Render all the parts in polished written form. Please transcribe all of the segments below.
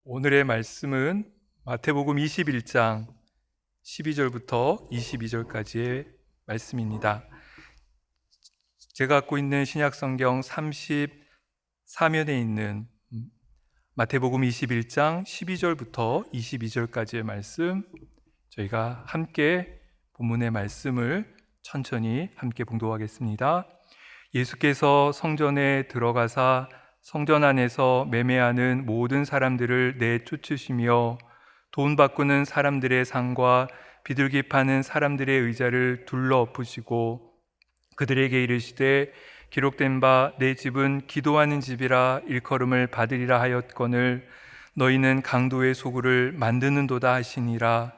오늘의 말씀은 마태복음 21장 12절부터 22절까지의 말씀입니다. 제가 갖고 있는 신약성경 34면에 있는 마태복음 21장 12절부터 22절까지의 말씀, 저희가 함께 본문의 말씀을 천천히 함께 봉독하겠습니다. 예수께서 성전에 들어가사 성전 안에서 매매하는 모든 사람들을 내쫓으시며 돈 바꾸는 사람들의 상과 비둘기 파는 사람들의 의자를 둘러 엎으시고 그들에게 이르시되 기록된 바 내 집은 기도하는 집이라 일컬음을 받으리라 하였거늘 너희는 강도의 소굴을 만드는도다 하시니라.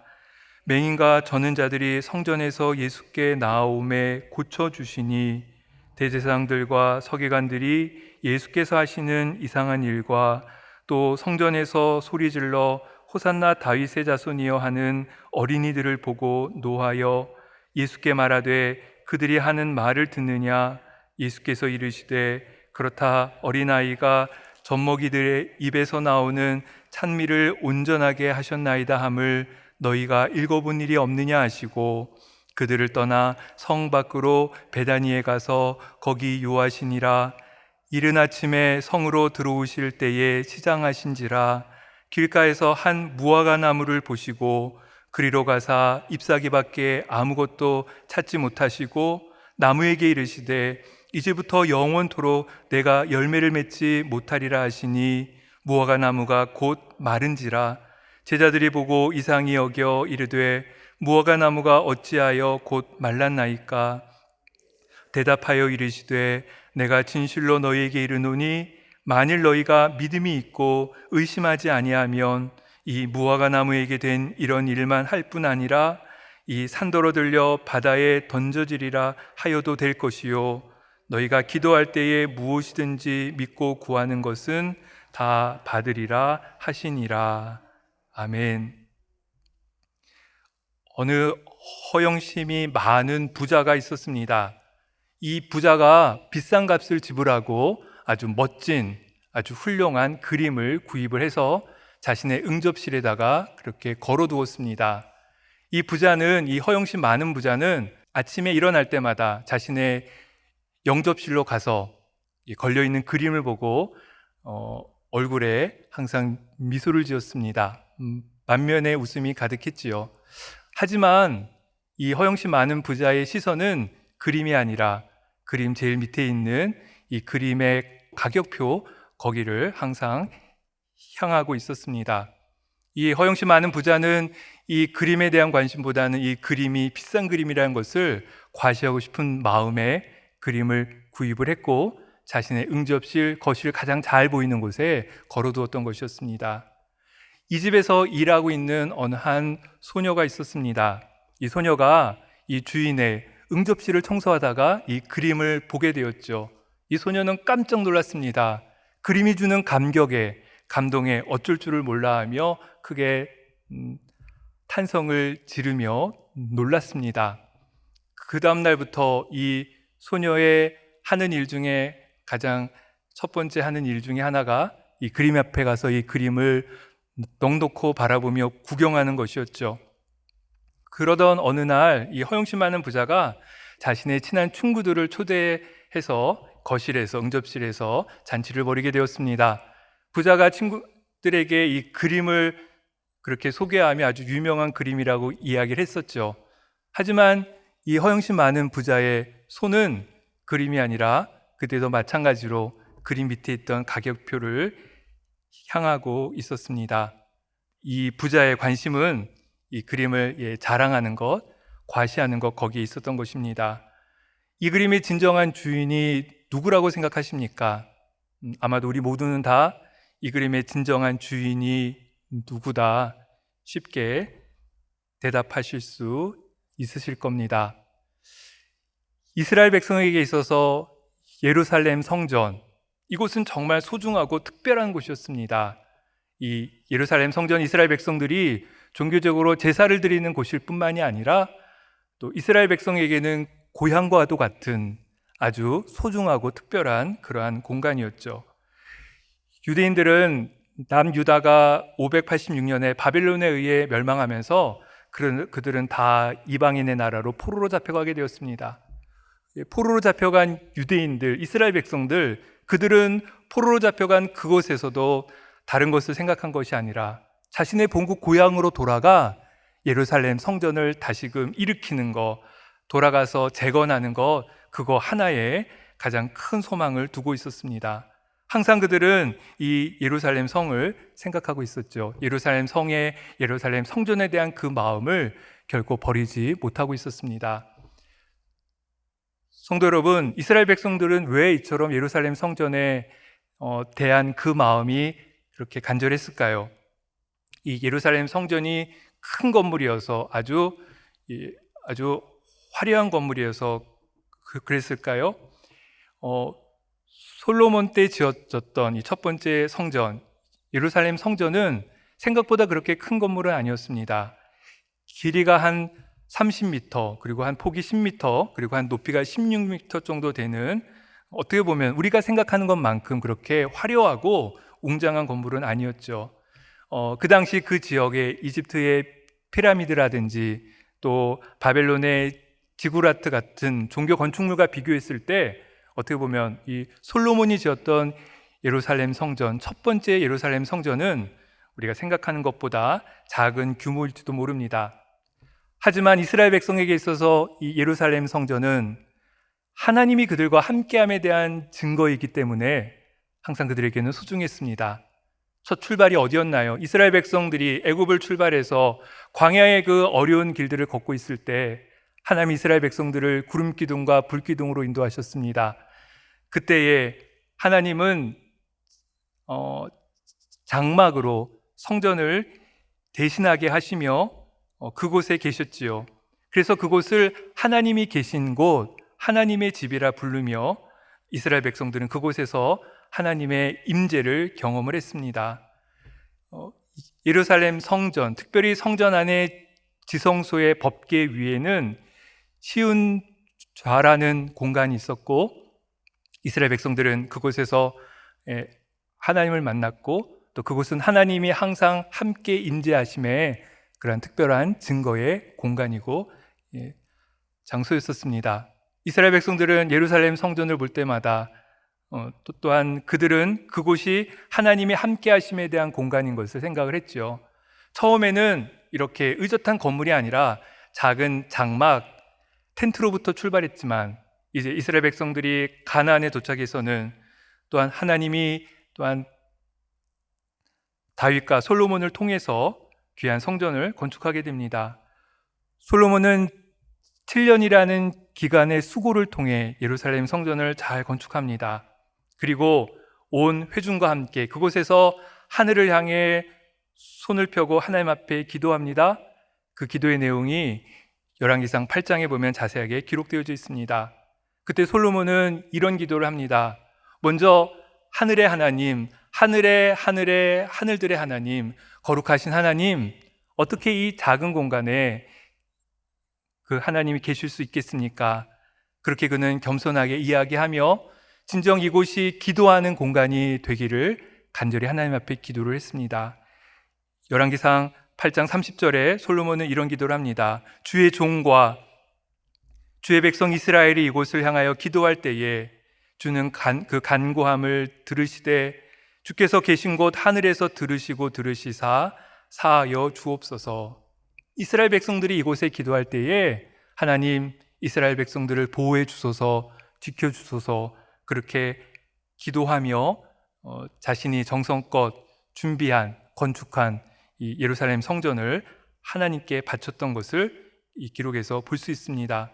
맹인과 저는 자들이 성전에서 예수께 나아오매 고쳐주시니 대제사장들과 서기관들이 예수께서 하시는 이상한 일과 또 성전에서 소리질러 호산나 다윗의 자손이여 하는 어린이들을 보고 노하여 예수께 말하되 그들이 하는 말을 듣느냐. 예수께서 이르시되 그렇다 어린아이가 젖먹이들의 입에서 나오는 찬미를 온전하게 하셨나이다 함을 너희가 읽어본 일이 없느냐 하시고 그들을 떠나 성 밖으로 베다니에 가서 거기 요하시니라. 이른 아침에 성으로 들어오실 때에 시장하신지라. 길가에서 한 무화과 나무를 보시고 그리로 가사 잎사귀밖에 아무것도 찾지 못하시고 나무에게 이르시되 이제부터 영원토록 내가 열매를 맺지 못하리라 하시니 무화과 나무가 곧 마른지라. 제자들이 보고 이상히 여겨 이르되 무화과 나무가 어찌하여 곧 말랐나이까. 대답하여 이르시되 내가 진실로 너희에게 이르노니 만일 너희가 믿음이 있고 의심하지 아니하면 이 무화과 나무에게 된 이런 일만 할 뿐 아니라 이 산더러 들려 바다에 던져지리라 하여도 될 것이요 너희가 기도할 때에 무엇이든지 믿고 구하는 것은 다 받으리라 하시니라. 아멘. 어느 허영심이 많은 부자가 있었습니다. 이 부자가 비싼 값을 지불하고 아주 멋진, 아주 훌륭한 그림을 구입을 해서 자신의 응접실에다가 그렇게 걸어두었습니다. 이 허영심 많은 부자는 아침에 일어날 때마다 자신의 영접실로 가서 걸려있는 그림을 보고 얼굴에 항상 미소를 지었습니다. 만면에 웃음이 가득했지요. 하지만 이 허영심 많은 부자의 시선은 그림이 아니라 그림 제일 밑에 있는 이 그림의 가격표 거기를 항상 향하고 있었습니다. 이 허영심 많은 부자는 이 그림에 대한 관심보다는 이 그림이 비싼 그림이라는 것을 과시하고 싶은 마음에 그림을 구입을 했고 자신의 응접실, 거실 가장 잘 보이는 곳에 걸어두었던 것이었습니다. 이 집에서 일하고 있는 어느 한 소녀가 있었습니다. 이 소녀가 이 주인의 응접실을 청소하다가 이 그림을 보게 되었죠. 이 소녀는 깜짝 놀랐습니다. 그림이 주는 감동에 어쩔 줄을 몰라 하며 크게 탄성을 지르며 놀랐습니다. 그 다음 날부터 이 소녀의 하는 일 중에 가장 첫 번째 하는 일 중에 하나가 이 그림 앞에 가서 이 그림을 넋놓고 바라보며 구경하는 것이었죠. 그러던 어느 날 이 허영심 많은 부자가 자신의 친한 친구들을 초대해서 거실에서 응접실에서 잔치를 벌이게 되었습니다. 부자가 친구들에게 이 그림을 그렇게 소개하며 아주 유명한 그림이라고 이야기를 했었죠. 하지만 이 허영심 많은 부자의 손은 그림이 아니라 그때도 마찬가지로 그림 밑에 있던 가격표를 향하고 있었습니다. 이 부자의 관심은 이 그림을 자랑하는 것, 과시하는 것 거기에 있었던 것입니다. 이 그림의 진정한 주인이 누구라고 생각하십니까? 아마도 우리 모두는 다 이 그림의 진정한 주인이 누구다 쉽게 대답하실 수 있으실 겁니다. 이스라엘 백성에게 있어서 예루살렘 성전, 이곳은 정말 소중하고 특별한 곳이었습니다. 이 예루살렘 성전, 이스라엘 백성들이 종교적으로 제사를 드리는 곳일 뿐만이 아니라 또 이스라엘 백성에게는 고향과도 같은 아주 소중하고 특별한 그러한 공간이었죠. 유대인들은 남유다가 586년에 바벨론에 의해 멸망하면서 그들은 다 이방인의 나라로 포로로 잡혀가게 되었습니다. 포로로 잡혀간 유대인들, 이스라엘 백성들, 그들은 포로로 잡혀간 그곳에서도 다른 것을 생각한 것이 아니라 자신의 본국 고향으로 돌아가 예루살렘 성전을 다시금 일으키는 것, 돌아가서 재건하는 것, 그거 하나에 가장 큰 소망을 두고 있었습니다. 항상 그들은 이 예루살렘 성을 생각하고 있었죠. 예루살렘 성에, 예루살렘 성전에 대한 그 마음을 결코 버리지 못하고 있었습니다. 성도 여러분, 이스라엘 백성들은 왜 이처럼 예루살렘 성전에 대한 그 마음이 그렇게 간절했을까요? 이 예루살렘 성전이 큰 건물이어서 아주 화려한 건물이어서 그랬을까요? 솔로몬 때 지어졌던 이 첫 번째 성전, 예루살렘 성전은 생각보다 그렇게 큰 건물은 아니었습니다. 길이가 한 30m, 그리고 한 폭이 10m, 그리고 한 높이가 16m 정도 되는, 어떻게 보면 우리가 생각하는 것만큼 그렇게 화려하고 웅장한 건물은 아니었죠. 그 당시 그 지역에 이집트의 피라미드라든지 또 바벨론의 지구라트 같은 종교 건축물과 비교했을 때 어떻게 보면 이 솔로몬이 지었던 예루살렘 성전, 첫 번째 예루살렘 성전은 우리가 생각하는 것보다 작은 규모일지도 모릅니다. 하지만 이스라엘 백성에게 있어서 이 예루살렘 성전은 하나님이 그들과 함께함에 대한 증거이기 때문에 항상 그들에게는 소중했습니다. 첫 출발이 어디였나요? 이스라엘 백성들이 애굽을 출발해서 광야의 그 어려운 길들을 걷고 있을 때 하나님 이스라엘 백성들을 구름 기둥과 불 기둥으로 인도하셨습니다. 그때에 하나님은 장막으로 성전을 대신하게 하시며 그곳에 계셨지요. 그래서 그곳을 하나님이 계신 곳, 하나님의 집이라 부르며 이스라엘 백성들은 그곳에서 하나님의 임재를 경험을 했습니다. 예루살렘 성전, 특별히 성전 안에 지성소의 법궤 위에는 시운 좌라는 공간이 있었고 이스라엘 백성들은 그곳에서 하나님을 만났고 또 그곳은 하나님이 항상 함께 임재하심에 그런 특별한 증거의 공간이고 장소였었습니다. 이스라엘 백성들은 예루살렘 성전을 볼 때마다 또한 그들은 그곳이 하나님이 함께 하심에 대한 공간인 것을 생각을 했죠. 처음에는 이렇게 의젓한 건물이 아니라 작은 장막, 텐트로부터 출발했지만 이제 이스라엘 백성들이 가나안에 도착해서는 또한 하나님이 또한 다윗과 솔로몬을 통해서 귀한 성전을 건축하게 됩니다. 솔로몬은 7년이라는 기간의 수고를 통해 예루살렘 성전을 잘 건축합니다. 그리고 온 회중과 함께 그곳에서 하늘을 향해 손을 펴고 하나님 앞에 기도합니다. 그 기도의 내용이 열왕기상 8장에 보면 자세하게 기록되어져 있습니다. 그때 솔로몬은 이런 기도를 합니다. 먼저 하늘의 하나님, 하늘들의 하나님, 거룩하신 하나님, 어떻게 이 작은 공간에 그 하나님이 계실 수 있겠습니까? 그렇게 그는 겸손하게 이야기하며 진정 이곳이 기도하는 공간이 되기를 간절히 하나님 앞에 기도를 했습니다. 열왕기상 8장 30절에 솔로몬은 이런 기도를 합니다. 주의 종과 주의 백성 이스라엘이 이곳을 향하여 기도할 때에 주는 그 간구함을 들으시되 주께서 계신 곳 하늘에서 들으시고 들으시사 사하여 주옵소서. 이스라엘 백성들이 이곳에 기도할 때에 하나님 이스라엘 백성들을 보호해 주소서, 지켜 주소서, 그렇게 기도하며 자신이 정성껏 준비한 건축한 이 예루살렘 성전을 하나님께 바쳤던 것을 이 기록에서 볼 수 있습니다.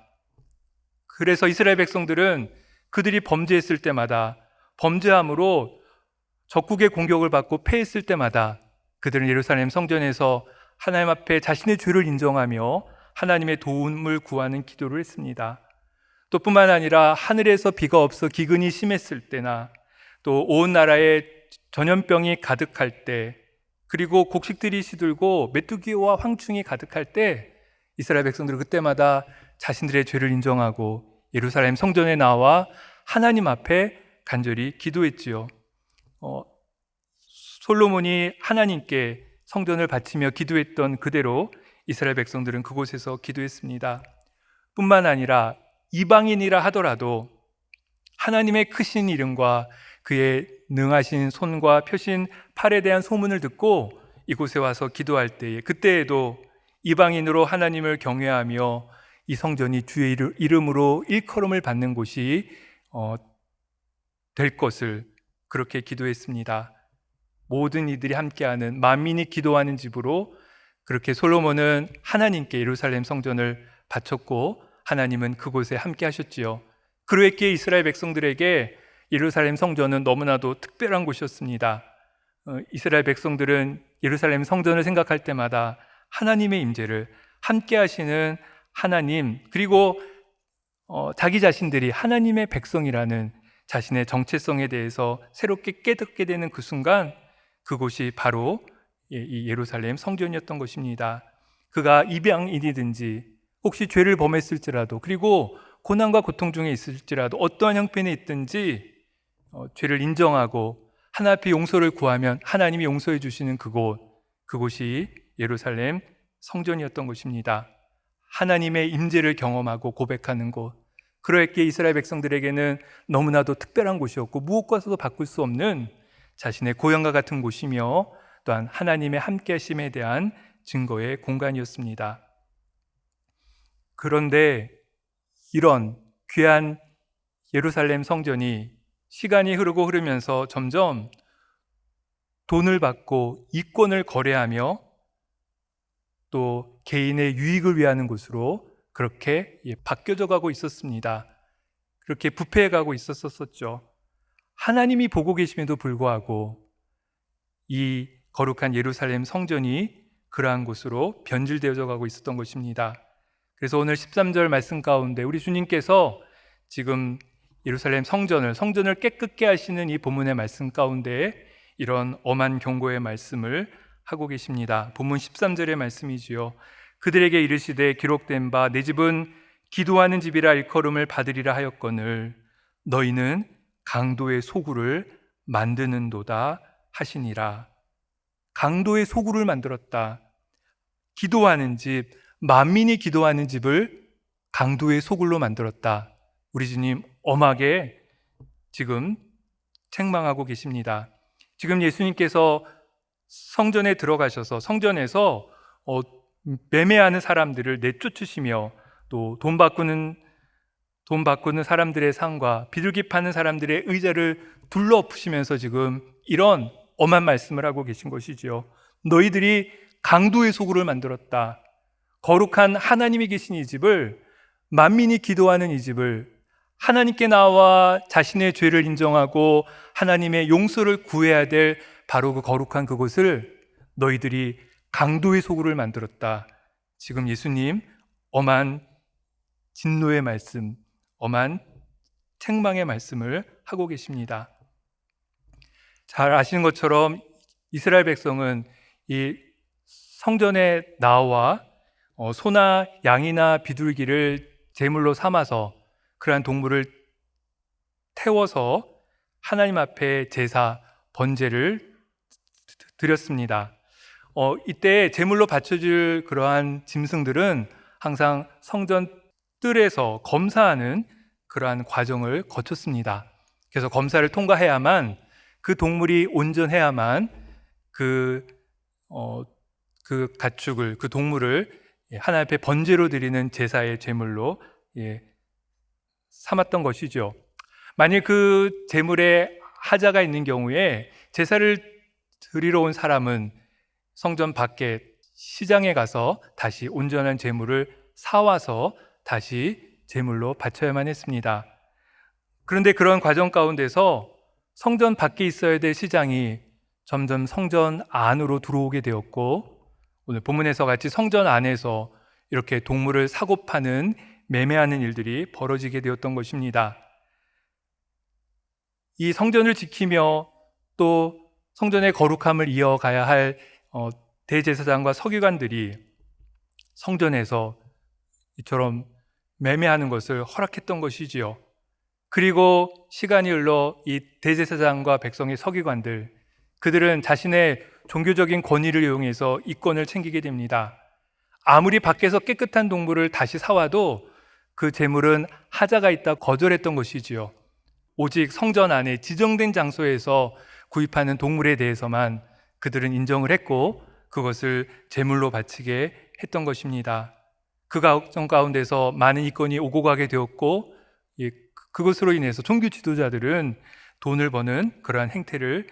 그래서 이스라엘 백성들은 그들이 범죄했을 때마다, 범죄함으로 적국의 공격을 받고 패했을 때마다 그들은 예루살렘 성전에서 하나님 앞에 자신의 죄를 인정하며 하나님의 도움을 구하는 기도를 했습니다. 또 뿐만 아니라 하늘에서 비가 없어 기근이 심했을 때나 또 온 나라에 전염병이 가득할 때, 그리고 곡식들이 시들고 메뚜기와 황충이 가득할 때 이스라엘 백성들은 그때마다 자신들의 죄를 인정하고 예루살렘 성전에 나와 하나님 앞에 간절히 기도했지요. 솔로몬이 하나님께 성전을 바치며 기도했던 그대로 이스라엘 백성들은 그곳에서 기도했습니다. 뿐만 아니라 이방인이라 하더라도 하나님의 크신 이름과 그의 능하신 손과 펴신 팔에 대한 소문을 듣고 이곳에 와서 기도할 때에, 그때에도 이방인으로 하나님을 경외하며 이 성전이 주의 이름으로 일컬음을 받는 곳이 될 것을 그렇게 기도했습니다. 모든 이들이 함께하는, 만민이 기도하는 집으로 그렇게 솔로몬은 하나님께 예루살렘 성전을 바쳤고 하나님은 그곳에 함께 하셨지요. 그러했기에 이스라엘 백성들에게 예루살렘 성전은 너무나도 특별한 곳이었습니다. 이스라엘 백성들은 예루살렘 성전을 생각할 때마다 하나님의 임재를, 함께 하시는 하나님, 그리고 자기 자신들이 하나님의 백성이라는 자신의 정체성에 대해서 새롭게 깨닫게 되는 그 순간, 그곳이 바로 이 예루살렘 성전이었던 것입니다. 그가 이방인이든지 혹시 죄를 범했을지라도, 그리고 고난과 고통 중에 있을지라도, 어떠한 형편에 있든지 죄를 인정하고 하나님 앞에 용서를 구하면 하나님이 용서해 주시는 그곳이 예루살렘 성전이었던 것입니다. 하나님의 임재를 경험하고 고백하는 곳, 그러했기에 이스라엘 백성들에게는 너무나도 특별한 곳이었고 무엇과도 바꿀 수 없는 자신의 고향과 같은 곳이며 또한 하나님의 함께하심에 대한 증거의 공간이었습니다. 그런데 이런 귀한 예루살렘 성전이 시간이 흐르면서 점점 돈을 받고 이권을 거래하며 또 개인의 유익을 위하는 곳으로 그렇게 바뀌어져 가고 있었습니다. 그렇게 부패해 가고 있었었죠. 하나님이 보고 계심에도 불구하고 이 거룩한 예루살렘 성전이 그러한 곳으로 변질되어져 가고 있었던 것입니다. 그래서 오늘 13절 말씀 가운데 우리 주님께서 지금 예루살렘 성전을 깨끗게 하시는 이 본문의 말씀 가운데 이런 엄한 경고의 말씀을 하고 계십니다. 본문 13절의 말씀이지요. 그들에게 이르시되 기록된 바 내 집은 기도하는 집이라 일컬음을 받으리라 하였거늘 너희는 강도의 소굴을 만드는도다 하시니라. 강도의 소굴을 만들었다. 기도하는 집, 만민이 기도하는 집을 강도의 소굴로 만들었다. 우리 주님 엄하게 지금 책망하고 계십니다. 지금 예수님께서 성전에 들어가셔서 성전에서 매매하는 사람들을 내쫓으시며 또 돈 바꾸는 사람들의 상과 비둘기 파는 사람들의 의자를 둘러엎으시면서 지금 이런 엄한 말씀을 하고 계신 것이지요. 너희들이 강도의 소굴을 만들었다. 거룩한 하나님이 계신 이 집을, 만민이 기도하는 이 집을, 하나님께 나와 자신의 죄를 인정하고 하나님의 용서를 구해야 될 바로 그 거룩한 그곳을 너희들이 강도의 소굴을 만들었다. 지금 예수님 엄한 진노의 말씀, 엄한 책망의 말씀을 하고 계십니다. 잘 아시는 것처럼 이스라엘 백성은 이 성전에 나와 소나 양이나 비둘기를 제물로 삼아서 그러한 동물을 태워서 하나님 앞에 제사, 번제를 드렸습니다. 이때 제물로 바쳐줄 그러한 짐승들은 항상 성전 뜰에서 검사하는 그러한 과정을 거쳤습니다. 그래서 검사를 통과해야만 그 동물이 온전해야만 그 가축을, 그 동물을 하나님 앞에 번제로 드리는 제사의 제물로 삼았던 것이죠. 만일 그 제물에 하자가 있는 경우에 제사를 드리러 온 사람은 성전 밖에 시장에 가서 다시 온전한 제물을 사와서 다시 제물로 바쳐야만 했습니다. 그런데 그런 과정 가운데서 성전 밖에 있어야 될 시장이 점점 성전 안으로 들어오게 되었고, 오늘 본문에서 같이 성전 안에서 이렇게 동물을 사고 파는, 매매하는 일들이 벌어지게 되었던 것입니다. 이 성전을 지키며 또 성전의 거룩함을 이어가야 할 대제사장과 서기관들이 성전에서 이처럼 매매하는 것을 허락했던 것이지요. 그리고 시간이 흘러 이 대제사장과 백성의 서기관들, 그들은 자신의 종교적인 권위를 이용해서 이권을 챙기게 됩니다. 아무리 밖에서 깨끗한 동물을 다시 사와도 그 재물은 하자가 있다 거절했던 것이지요. 오직 성전 안에 지정된 장소에서 구입하는 동물에 대해서만 그들은 인정을 했고 그것을 제물로 바치게 했던 것입니다. 그 과정 가운데서 많은 이권이 오고 가게 되었고 그것으로 인해서 종교 지도자들은 돈을 버는 그러한 행태를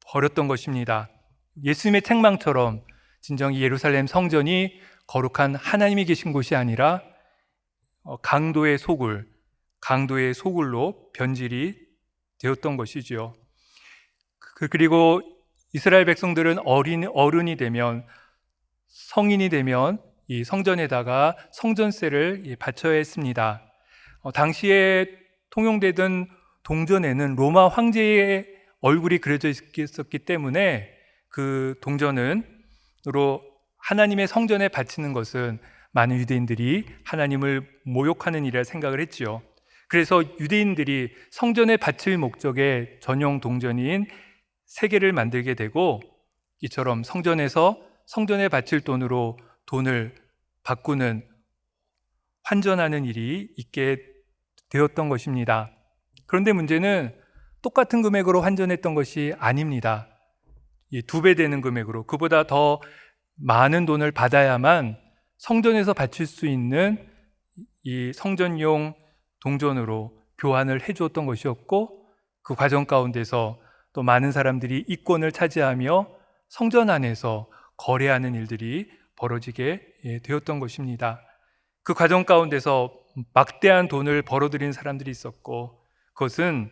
벌였던 것입니다. 예수님의 책망처럼 진정 예루살렘 성전이 거룩한 하나님이 계신 곳이 아니라 강도의 소굴로 변질이 되었던 것이지요. 그리고 이스라엘 백성들은 어른이 되면, 성인이 되면 이 성전에다가 성전세를 바쳐야 했습니다. 당시에 통용되던 동전에는 로마 황제의 얼굴이 그려져 있었기 때문에 그 동전으로 하나님의 성전에 바치는 것은 많은 유대인들이 하나님을 모욕하는 일이라 생각을 했지요. 그래서 유대인들이 성전에 바칠 목적의 전용 동전인 세계를 만들게 되고, 이처럼 성전에 바칠 돈으로 돈을 바꾸는, 환전하는 일이 있게 되었던 것입니다. 그런데 문제는 똑같은 금액으로 환전했던 것이 아닙니다. 이 2배 되는 금액으로, 그보다 더 많은 돈을 받아야만 성전에서 바칠 수 있는 이 성전용 동전으로 교환을 해주었던 것이었고, 그 과정 가운데서 또 많은 사람들이 이권을 차지하며 성전 안에서 거래하는 일들이 벌어지게 되었던 것입니다. 그 과정 가운데서 막대한 돈을 벌어들인 사람들이 있었고, 그것은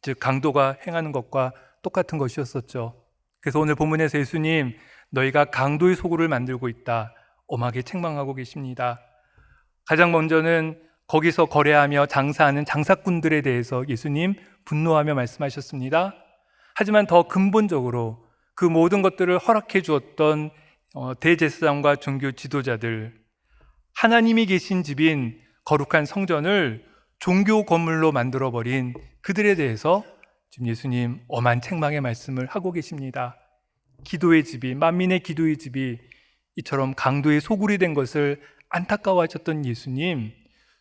즉 강도가 행하는 것과 똑같은 것이었었죠. 그래서 오늘 본문에서 예수님, 너희가 강도의 소굴을 만들고 있다, 엄하게 책망하고 계십니다. 가장 먼저는 거기서 거래하며 장사하는 장사꾼들에 대해서 예수님 분노하며 말씀하셨습니다. 하지만 더 근본적으로 그 모든 것들을 허락해 주었던 대제사장과 종교 지도자들, 하나님이 계신 집인 거룩한 성전을 종교 건물로 만들어버린 그들에 대해서 지금 예수님 엄한 책망의 말씀을 하고 계십니다. 기도의 집이, 만민의 기도의 집이 이처럼 강도의 소굴이 된 것을 안타까워하셨던 예수님,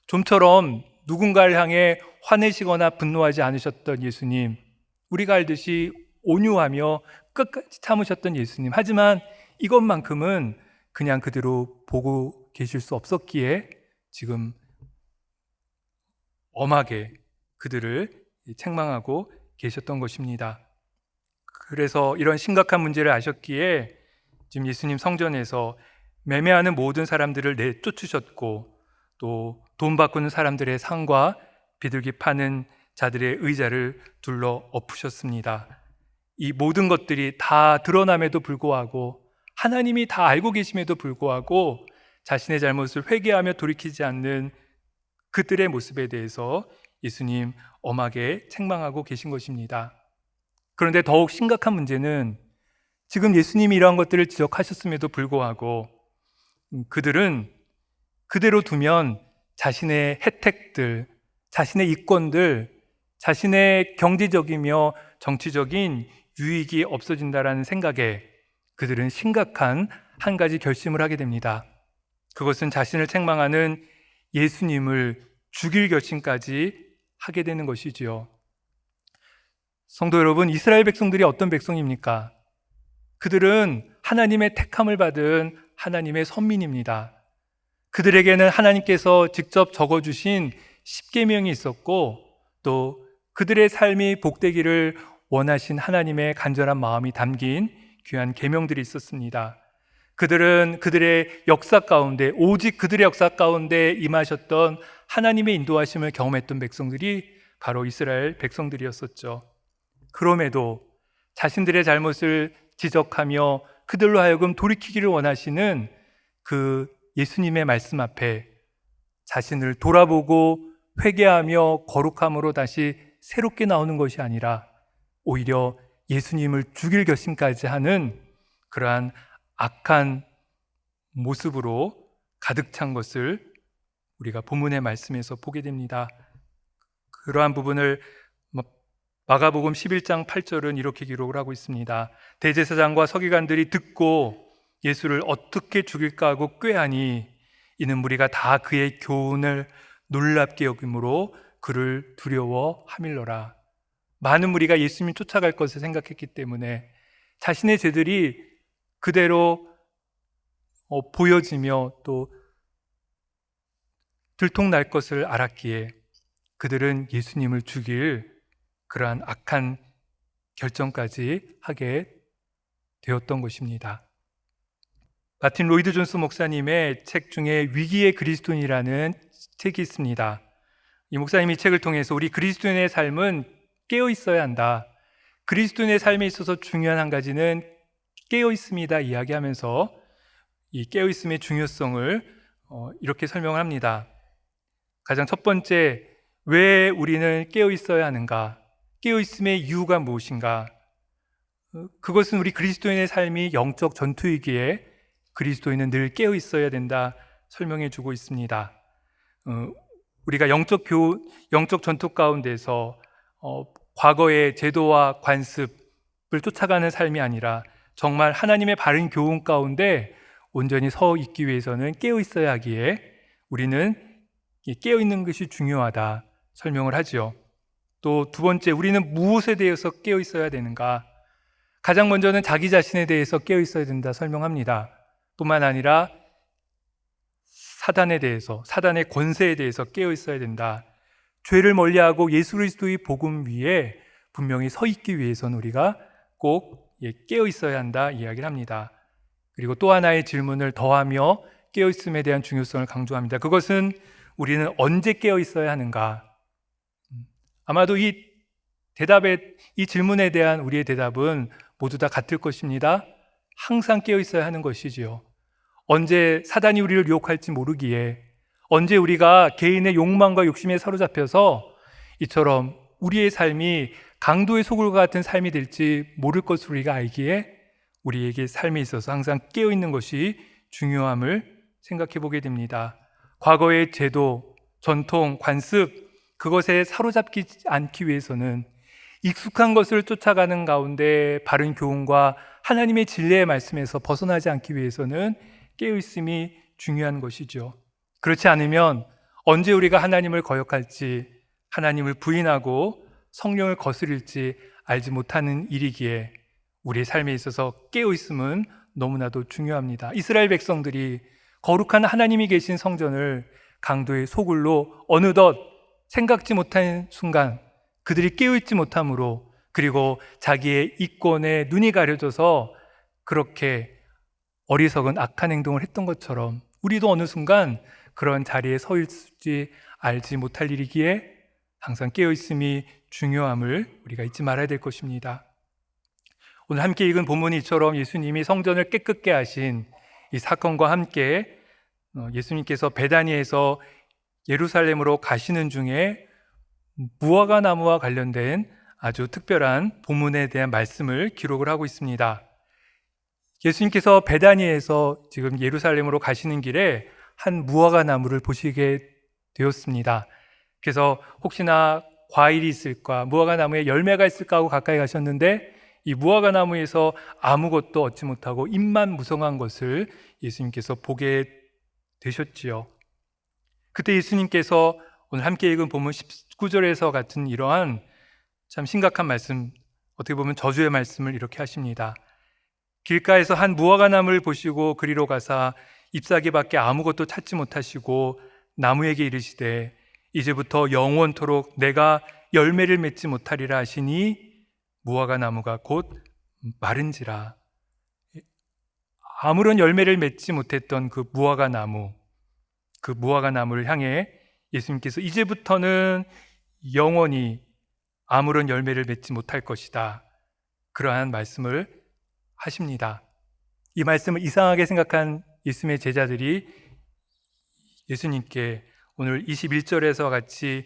좀처럼 누군가를 향해 화내시거나 분노하지 않으셨던 예수님, 우리가 알듯이 온유하며 끝까지 참으셨던 예수님, 하지만 이것만큼은 그냥 그대로 보고 계실 수 없었기에 지금 엄하게 그들을 책망하고 계셨던 것입니다. 그래서 이런 심각한 문제를 아셨기에 지금 예수님 성전에서 매매하는 모든 사람들을 내쫓으셨고, 또 돈 바꾸는 사람들의 상과 비둘기 파는 자들의 의자를 둘러 엎으셨습니다. 이 모든 것들이 다 드러남에도 불구하고, 하나님이 다 알고 계심에도 불구하고 자신의 잘못을 회개하며 돌이키지 않는 그들의 모습에 대해서 예수님 엄하게 책망하고 계신 것입니다. 그런데 더욱 심각한 문제는 지금 예수님이 이러한 것들을 지적하셨음에도 불구하고 그들은 그대로 두면 자신의 혜택들, 자신의 이권들, 자신의 경제적이며 정치적인 유익이 없어진다라는 생각에 그들은 심각한 한 가지 결심을 하게 됩니다. 그것은 자신을 책망하는 예수님을 죽일 결심까지 하게 되는 것이지요. 성도 여러분, 이스라엘 백성들이 어떤 백성입니까? 그들은 하나님의 택함을 받은 하나님의 선민입니다. 그들에게는 하나님께서 직접 적어주신 십계명이 있었고, 또 그들의 삶이 복되기를 원하신 하나님의 간절한 마음이 담긴 귀한 계명들이 있었습니다. 그들은 그들의 역사 가운데, 오직 그들의 역사 가운데 임하셨던 하나님의 인도하심을 경험했던 백성들이 바로 이스라엘 백성들이었었죠. 그럼에도 자신들의 잘못을 지적하며 그들로 하여금 돌이키기를 원하시는 그 예수님의 말씀 앞에 자신을 돌아보고 회개하며 거룩함으로 다시 새롭게 나오는 것이 아니라 오히려 예수님을 죽일 결심까지 하는 그러한 악한 모습으로 가득 찬 것을 우리가 본문의 말씀에서 보게 됩니다. 그러한 부분을 마가복음 11장 8절은 이렇게 기록을 하고 있습니다. 대제사장과 서기관들이 듣고 예수를 어떻게 죽일까 하고 꾀하니 이는 무리가 다 그의 교훈을 놀랍게 여김으로 그를 두려워하밀러라. 많은 무리가 예수님 쫓아갈 것을 생각했기 때문에 자신의 죄들이 그대로 보여지며 또 들통날 것을 알았기에 그들은 예수님을 죽일 그러한 악한 결정까지 하게 되었던 것입니다. 마틴 로이드 존스 목사님의 책 중에 위기의 그리스도인이라는 책이 있습니다. 이 목사님이 책을 통해서 우리 그리스도인의 삶은 깨어 있어야 한다. 그리스도인의 삶에 있어서 중요한 한 가지는 깨어 있습니다. 이야기하면서 이 깨어 있음의 중요성을 이렇게 설명을 합니다. 가장 첫 번째, 왜 우리는 깨어 있어야 하는가? 깨어 있음의 이유가 무엇인가? 그것은 우리 그리스도인의 삶이 영적 전투이기에 그리스도인은 늘 깨어 있어야 된다 설명해 주고 있습니다. 우리가 영적 전투 가운데서 과거의 제도와 관습을 쫓아가는 삶이 아니라 정말 하나님의 바른 교훈 가운데 온전히 서 있기 위해서는 깨어 있어야 하기에 우리는 깨어 있는 것이 중요하다 설명을 하지요. 또 두 번째, 우리는 무엇에 대해서 깨어 있어야 되는가? 가장 먼저는 자기 자신에 대해서 깨어 있어야 된다 설명합니다. 뿐만 아니라 사단에 대해서, 사단의 권세에 대해서 깨어 있어야 된다. 죄를 멀리하고 예수 그리스도의 복음 위에 분명히 서 있기 위해서는 우리가 꼭 깨어 있어야 한다 이야기를 합니다. 그리고 또 하나의 질문을 더하며 깨어 있음에 대한 중요성을 강조합니다. 그것은 우리는 언제 깨어 있어야 하는가? 아마도 이 질문에 대한 우리의 대답은 모두 다 같을 것입니다. 항상 깨어 있어야 하는 것이지요. 언제 사단이 우리를 유혹할지 모르기에, 언제 우리가 개인의 욕망과 욕심에 사로잡혀서 이처럼 우리의 삶이 강도의 소굴과 같은 삶이 될지 모를 것을 우리가 알기에 우리에게 삶에 있어서 항상 깨어 있는 것이 중요함을 생각해 보게 됩니다. 과거의 제도, 전통, 관습, 그것에 사로잡지 않기 위해서는 익숙한 것을 쫓아가는 가운데 바른 교훈과 하나님의 진리의 말씀에서 벗어나지 않기 위해서는 깨어있음이 중요한 것이죠. 그렇지 않으면 언제 우리가 하나님을 거역할지, 하나님을 부인하고 성령을 거스릴지 알지 못하는 일이기에 우리의 삶에 있어서 깨어있음은 너무나도 중요합니다. 이스라엘 백성들이 거룩한 하나님이 계신 성전을 강도의 소굴로 어느덧 생각지 못한 순간 그들이 깨어있지 못함으로, 그리고 자기의 이권에 눈이 가려져서 그렇게 어리석은 악한 행동을 했던 것처럼 우리도 어느 순간 그런 자리에 서 있을지 알지 못할 일이기에 항상 깨어있음이 중요함을 우리가 잊지 말아야 될 것입니다. 오늘 함께 읽은 본문이 이처럼 예수님이 성전을 깨끗게 하신 이 사건과 함께 예수님께서 베다니에서 예루살렘으로 가시는 중에 무화과 나무와 관련된 아주 특별한 본문에 대한 말씀을 기록을 하고 있습니다. 예수님께서 베다니에서 지금 예루살렘으로 가시는 길에 한 무화과 나무를 보시게 되었습니다. 그래서 혹시나 과일이 있을까, 무화과 나무에 열매가 있을까 하고 가까이 가셨는데 이 무화과 나무에서 아무것도 얻지 못하고 잎만 무성한 것을 예수님께서 보게 되셨지요. 그때 예수님께서 오늘 함께 읽은 본문 19절에서 같은 이러한 참 심각한 말씀, 어떻게 보면 저주의 말씀을 이렇게 하십니다. 길가에서 한 무화과 나무를 보시고 그리로 가사 잎사귀밖에 아무것도 찾지 못하시고 나무에게 이르시되 이제부터 영원토록 내가 열매를 맺지 못하리라 하시니 무화과 나무가 곧 마른지라. 아무런 열매를 맺지 못했던 그 무화과 나무를 향해 예수님께서 이제부터는 영원히 아무런 열매를 맺지 못할 것이다, 그러한 말씀을 하십니다. 이 말씀을 이상하게 생각한 예수님의 제자들이 예수님께 오늘 21절에서 같이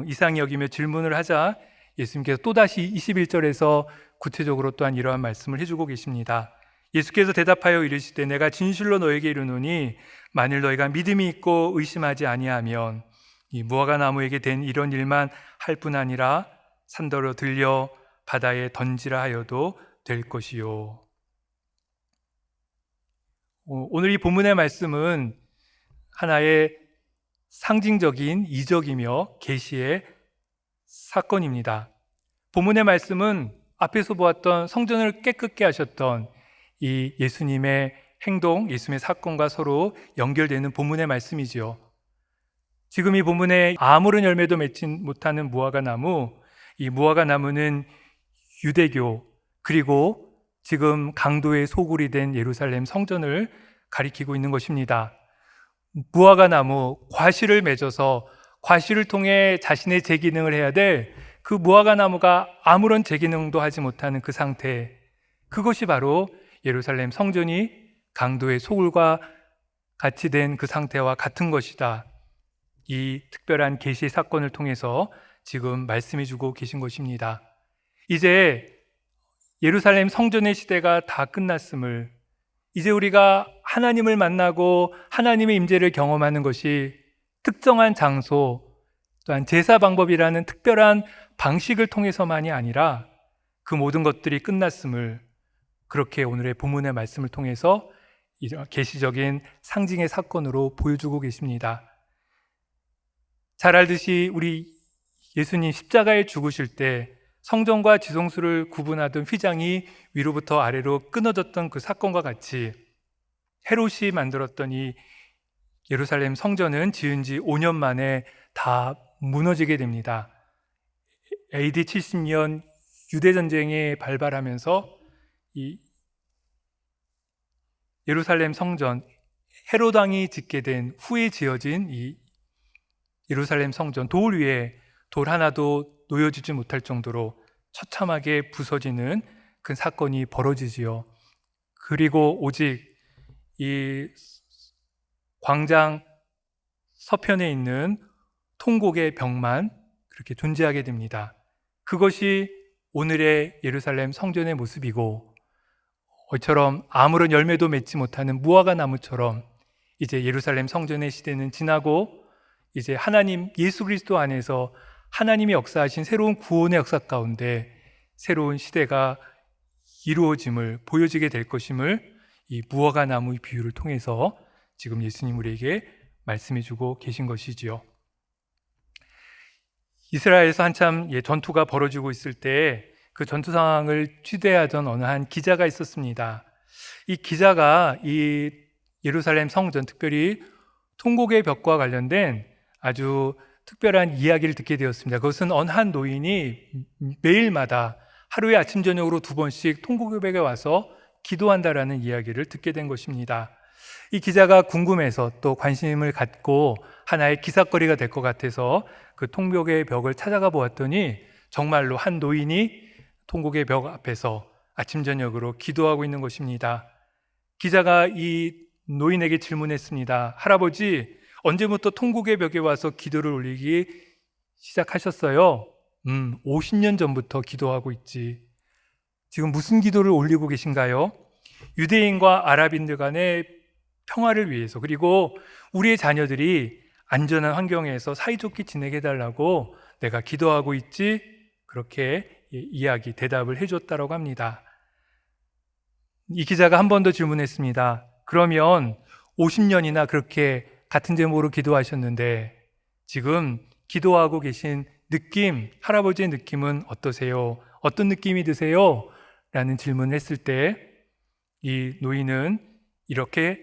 이상히 여기며 질문을 하자 예수님께서 또다시 21절에서 구체적으로 또한 이러한 말씀을 해주고 계십니다. 예수께서 대답하여 이르시되 내가 진실로 너에게 이르노니 만일 너희가 믿음이 있고 의심하지 아니하면 이 무화과 나무에게 된 이런 일만 할 뿐 아니라 산더러 들려 바다에 던지라 하여도 될 것이요. 오늘 이 본문의 말씀은 하나의 상징적인 이적이며 계시의 사건입니다. 본문의 말씀은 앞에서 보았던 성전을 깨끗게 하셨던 이 예수님의 행동, 예수님의 사건과 서로 연결되는 본문의 말씀이지요. 지금 이 본문에 아무런 열매도 맺지 못하는 무화과 나무, 이 무화과 나무는 유대교 그리고 지금 강도의 소굴이 된 예루살렘 성전을 가리키고 있는 것입니다. 무화과 나무, 과실을 맺어서 과실을 통해 자신의 재기능을 해야 될 그 무화과 나무가 아무런 재기능도 하지 못하는 그 상태, 그것이 바로 예루살렘 성전이 강도의 소굴과 같이 된 그 상태와 같은 것이다. 이 특별한 계시의 사건을 통해서 지금 말씀해 주고 계신 것입니다. 이제 예루살렘 성전의 시대가 다 끝났음을, 이제 우리가 하나님을 만나고 하나님의 임재를 경험하는 것이 특정한 장소 또한 제사 방법이라는 특별한 방식을 통해서만이 아니라 그 모든 것들이 끝났음을, 그렇게 오늘의 본문의 말씀을 통해서 계시적인 상징의 사건으로 보여주고 계십니다. 잘 알듯이 우리 예수님 십자가에 죽으실 때 성전과 지성소를 구분하던 휘장이 위로부터 아래로 끊어졌던 그 사건과 같이 헤롯이 만들었던 이 예루살렘 성전은 지은 지 5년 만에 다 무너지게 됩니다. AD 70년 유대전쟁이 발발하면서 이 예루살렘 성전, 헤롯 왕이 짓게 된 후에 지어진 이 예루살렘 성전, 돌 위에 돌 하나도 놓여지지 못할 정도로 처참하게 부서지는 그 사건이 벌어지지요. 그리고 오직 이 광장 서편에 있는 통곡의 벽만 그렇게 존재하게 됩니다. 그것이 오늘의 예루살렘 성전의 모습이고, 이처럼 아무런 열매도 맺지 못하는 무화과 나무처럼 이제 예루살렘 성전의 시대는 지나고 이제 하나님 예수 그리스도 안에서 하나님이 역사하신 새로운 구원의 역사 가운데 새로운 시대가 이루어짐을 보여지게 될 것임을 이 무화과 나무의 비유를 통해서 지금 예수님 우리에게 말씀해 주고 계신 것이지요. 이스라엘에서 한참 전투가 벌어지고 있을 때 그 전투 상황을 취재하던 어느 한 기자가 있었습니다. 이 기자가 이 예루살렘 성전, 특별히 통곡의 벽과 관련된 아주 특별한 이야기를 듣게 되었습니다. 그것은 어느 한 노인이 매일마다 하루에 아침 저녁으로 2번씩 통곡의 벽에 와서 기도한다라는 이야기를 듣게 된 것입니다. 이 기자가 궁금해서 또 관심을 갖고 하나의 기사거리가 될 것 같아서 그 통곡의 벽을 찾아가 보았더니 정말로 한 노인이 통곡의 벽 앞에서 아침 저녁으로 기도하고 있는 것입니다. 기자가 이 노인에게 질문했습니다. 할아버지, 언제부터 통곡의 벽에 와서 기도를 올리기 시작하셨어요? 50년 전부터 기도하고 있지. 지금 무슨 기도를 올리고 계신가요? 유대인과 아랍인들 간의 평화를 위해서, 그리고 우리의 자녀들이 안전한 환경에서 사이좋게 지내게 해달라고 내가 기도하고 있지. 그렇게 대답을 해줬다고 합니다. 이 기자가 한 번 더 질문했습니다. 그러면 50년이나 그렇게 같은 제목으로 기도하셨는데 지금 기도하고 계신 느낌, 할아버지의 느낌은 어떠세요? 어떤 느낌이 드세요? 라는 질문을 했을 때 이 노인은 이렇게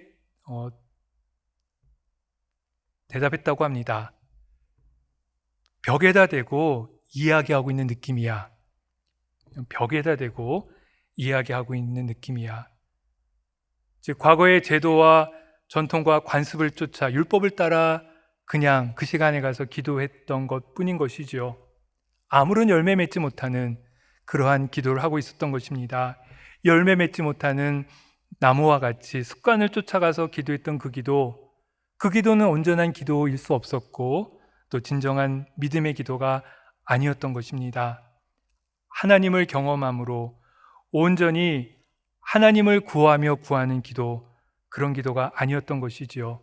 대답했다고 합니다. 벽에다 대고 이야기하고 있는 느낌이야. 벽에다 대고 이야기하고 있는 느낌이야. 즉 과거의 제도와 전통과 관습을 쫓아 율법을 따라 그냥 그 시간에 가서 기도했던 것 뿐인 것이죠. 아무런 열매 맺지 못하는 그러한 기도를 하고 있었던 것입니다. 열매 맺지 못하는 나무와 같이 습관을 쫓아가서 기도했던 그 기도는 온전한 기도일 수 없었고 또 진정한 믿음의 기도가 아니었던 것입니다. 하나님을 경험함으로 온전히 하나님을 구하며 구하는 기도, 그런 기도가 아니었던 것이지요.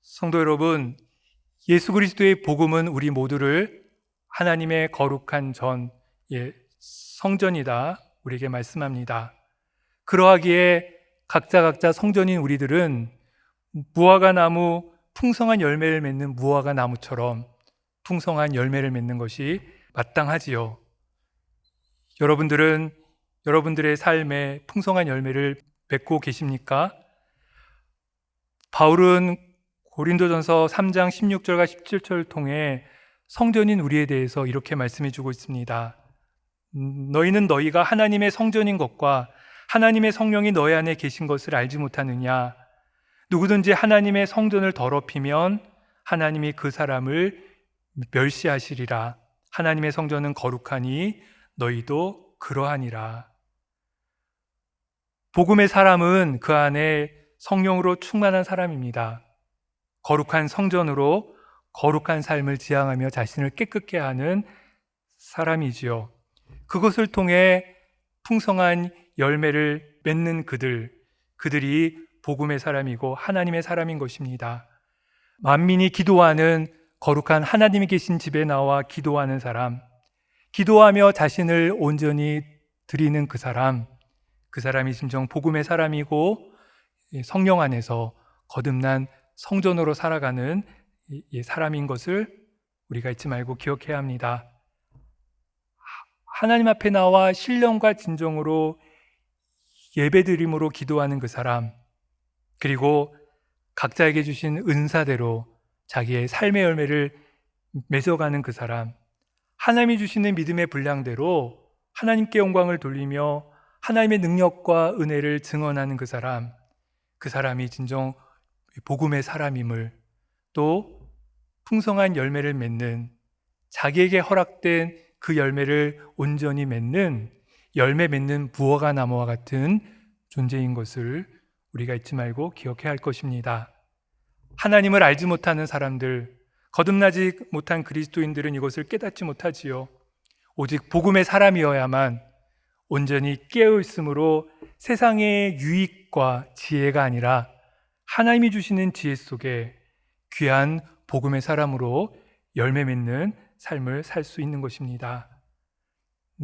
성도 여러분, 예수 그리스도의 복음은 우리 모두를 하나님의 거룩한 전, 성전이다 우리에게 말씀합니다. 그러하기에 각자 성전인 우리들은 무화과 나무, 풍성한 열매를 맺는 무화과 나무처럼 풍성한 열매를 맺는 것이 마땅하지요. 여러분들은 여러분들의 삶에 풍성한 열매를 맺고 계십니까? 바울은 고린도전서 3장 16절과 17절을 통해 성전인 우리에 대해서 이렇게 말씀해 주고 있습니다. 너희는 너희가 하나님의 성전인 것과 하나님의 성령이 너희 안에 계신 것을 알지 못하느냐? 누구든지 하나님의 성전을 더럽히면 하나님이 그 사람을 멸시하시리라. 하나님의 성전은 거룩하니 너희도 그러하니라. 복음의 사람은 그 안에 성령으로 충만한 사람입니다. 거룩한 성전으로 거룩한 삶을 지향하며 자신을 깨끗게 하는 사람이지요. 그것을 통해 풍성한 열매를 맺는 그들이 복음의 사람이고 하나님의 사람인 것입니다. 만민이 기도하는 거룩한 하나님이 계신 집에 나와 기도하는 사람, 기도하며 자신을 온전히 드리는 그 사람이 진정 복음의 사람이고 성령 안에서 거듭난 성전으로 살아가는 사람인 것을 우리가 잊지 말고 기억해야 합니다. 하나님 앞에 나와 신령과 진정으로 예배드림으로 기도하는 그 사람, 그리고 각자에게 주신 은사대로 자기의 삶의 열매를 맺어가는 그 사람, 하나님이 주시는 믿음의 분량대로 하나님께 영광을 돌리며 하나님의 능력과 은혜를 증언하는 그 사람이 진정 복음의 사람임을, 또 풍성한 열매를 맺는, 자기에게 허락된 그 열매를 온전히 맺는 열매 맺는 무화과 나무와 같은 존재인 것을 우리가 잊지 말고 기억해야 할 것입니다. 하나님을 알지 못하는 사람들, 거듭나지 못한 그리스도인들은 이것을 깨닫지 못하지요. 오직 복음의 사람이어야만 온전히 깨어있으므로 세상의 유익과 지혜가 아니라 하나님이 주시는 지혜 속에 귀한 복음의 사람으로 열매 맺는 삶을 살 수 있는 것입니다.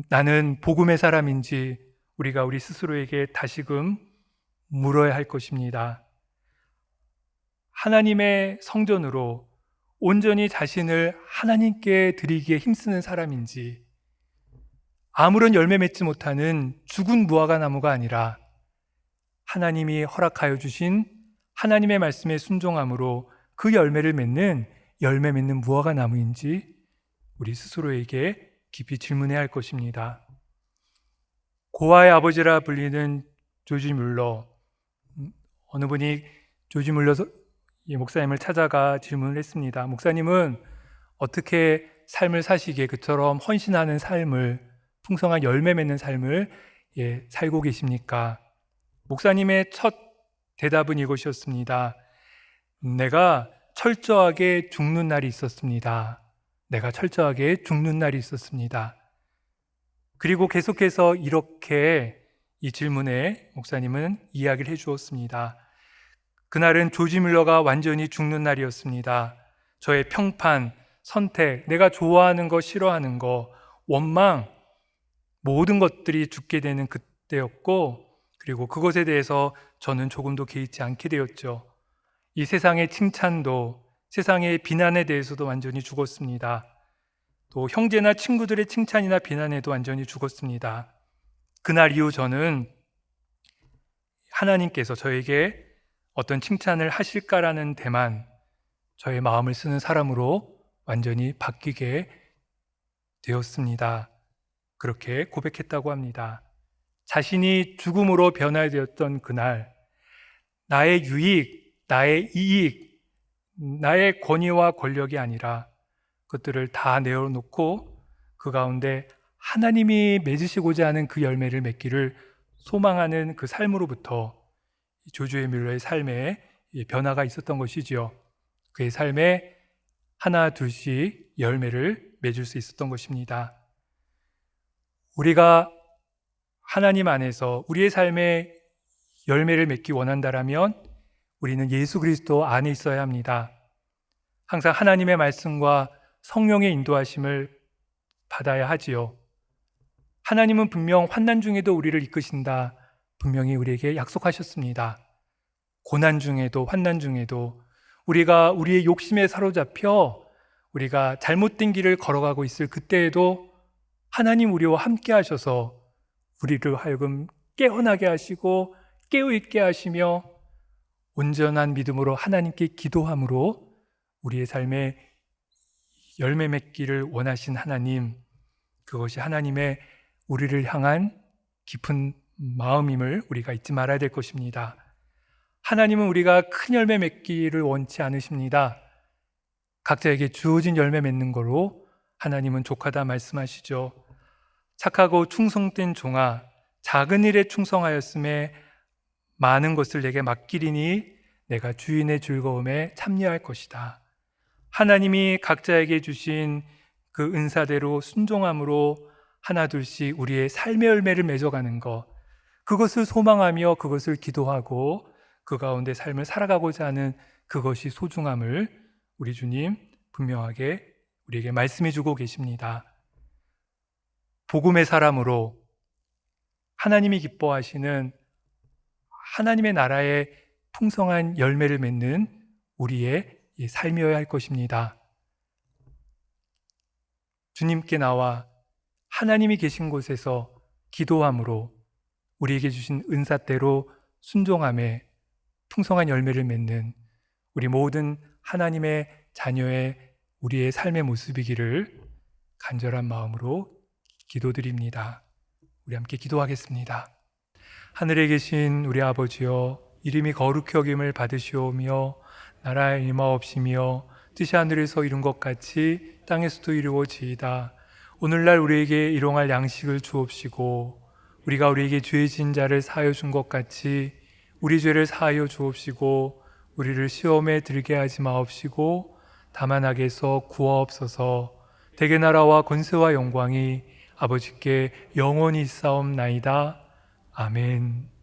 나는 복음의 사람인지 우리가 우리 스스로에게 다시금 물어야 할 것입니다. 하나님의 성전으로 온전히 자신을 하나님께 드리기에 힘쓰는 사람인지, 아무런 열매 맺지 못하는 죽은 무화과 나무가 아니라 하나님이 허락하여 주신 하나님의 말씀에 순종함으로 그 열매를 맺는 열매 맺는 무화과 나무인지 우리 스스로에게 깊이 질문해야 할 것입니다. 고아의 아버지라 불리는 조지 뮬러, 어느 분이 조지 뮬러 목사님을 찾아가 질문을 했습니다. 목사님은 어떻게 삶을 사시기에 그처럼 헌신하는 삶을, 풍성한 열매 맺는 삶을 살고 계십니까? 목사님의 첫 대답은 이것이었습니다. 내가 철저하게 죽는 날이 있었습니다. 내가 철저하게 죽는 날이 있었습니다. 그리고 계속해서 이렇게 이 질문에 목사님은 이야기를 해주었습니다. 그날은 조지 뮬러가 완전히 죽는 날이었습니다. 저의 평판, 선택, 내가 좋아하는 거, 싫어하는 거, 원망, 모든 것들이 죽게 되는 그때였고, 그리고 그것에 대해서 저는 조금도 개의치 않게 되었죠. 이 세상의 칭찬도, 세상의 비난에 대해서도 완전히 죽었습니다. 또 형제나 친구들의 칭찬이나 비난에도 완전히 죽었습니다. 그날 이후 저는 하나님께서 저에게 어떤 칭찬을 하실까라는 데만 저의 마음을 쓰는 사람으로 완전히 바뀌게 되었습니다. 그렇게 고백했다고 합니다. 자신이 죽음으로 변화되었던 그날, 나의 유익, 나의 이익, 나의 권위와 권력이 아니라 그것들을 다 내어놓고 그 가운데 하나님이 맺으시고자 하는 그 열매를 맺기를 소망하는 그 삶으로부터 조지 뮬러의 삶에 변화가 있었던 것이지요. 그의 삶에 하나 둘씩 열매를 맺을 수 있었던 것입니다. 우리가 하나님 안에서 우리의 삶에 열매를 맺기 원한다라면 우리는 예수 그리스도 안에 있어야 합니다. 항상 하나님의 말씀과 성령의 인도하심을 받아야 하지요. 하나님은 분명 환난 중에도 우리를 이끄신다. 분명히 우리에게 약속하셨습니다. 고난 중에도 환난 중에도 우리가 우리의 욕심에 사로잡혀 우리가 잘못된 길을 걸어가고 있을 그때에도 하나님 우리와 함께 하셔서 우리를 하여금 깨어나게 하시고 깨어있게 하시며 온전한 믿음으로 하나님께 기도함으로 우리의 삶에 열매 맺기를 원하신 하나님, 그것이 하나님의 우리를 향한 깊은 마음임을 우리가 잊지 말아야 될 것입니다. 하나님은 우리가 큰 열매 맺기를 원치 않으십니다. 각자에게 주어진 열매 맺는 거로 하나님은 족하다 말씀하시죠. 착하고 충성된 종아, 작은 일에 충성하였음에 많은 것을 내게 맡기리니 내가 주인의 즐거움에 참여할 것이다. 하나님이 각자에게 주신 그 은사대로 순종함으로 하나둘씩 우리의 삶의 열매를 맺어가는 것, 그것을 소망하며 그것을 기도하고 그 가운데 삶을 살아가고자 하는 그것이 소중함을 우리 주님 분명하게 우리에게 말씀해 주고 계십니다. 복음의 사람으로 하나님이 기뻐하시는 하나님의 나라의 풍성한 열매를 맺는 우리의 삶이어야 할 것입니다. 주님께 나와 하나님이 계신 곳에서 기도함으로 우리에게 주신 은사대로 순종함에 풍성한 열매를 맺는 우리 모든 하나님의 자녀의 우리의 삶의 모습이기를 간절한 마음으로 기도드립니다. 우리 함께 기도하겠습니다. 하늘에 계신 우리 아버지여, 이름이 거룩히 여김을 받으시오며 나라의 임하옵시며 뜻이 하늘에서 이룬 것 같이 땅에서도 이루어지이다. 오늘날 우리에게 일용할 양식을 주옵시고 우리가 우리에게 죄진 자를 사하여 준 것 같이 우리 죄를 사하여 주옵시고 우리를 시험에 들게 하지 마옵시고 다만 악에서 구하옵소서. 대개 나라와 권세와 영광이 아버지께 영원히 있사옵나이다. 아멘.